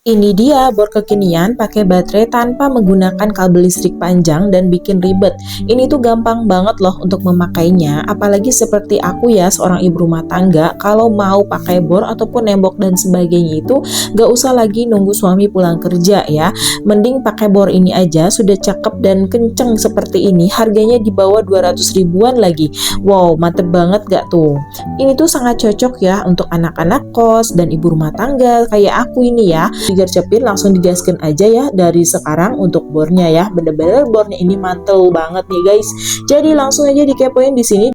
Ini dia bor kekinian pakai baterai tanpa menggunakan kabel listrik panjang dan bikin ribet. Ini tuh gampang banget loh untuk memakainya, apalagi seperti aku ya, seorang ibu rumah tangga, kalau mau pakai bor ataupun nembok dan sebagainya itu gak usah lagi nunggu suami pulang kerja ya. Mending pakai bor ini aja, sudah cakep dan kenceng seperti ini, harganya di bawah 200 ribuan lagi. Wow, mantep banget gak tuh? Ini tuh sangat cocok ya untuk anak-anak kos dan ibu rumah tangga kayak aku ini ya. Digercepin langsung digaskan aja ya dari sekarang untuk bornya ya. Bener-bener bornya ini mantul banget nih guys. Jadi langsung aja dikepoin di sini.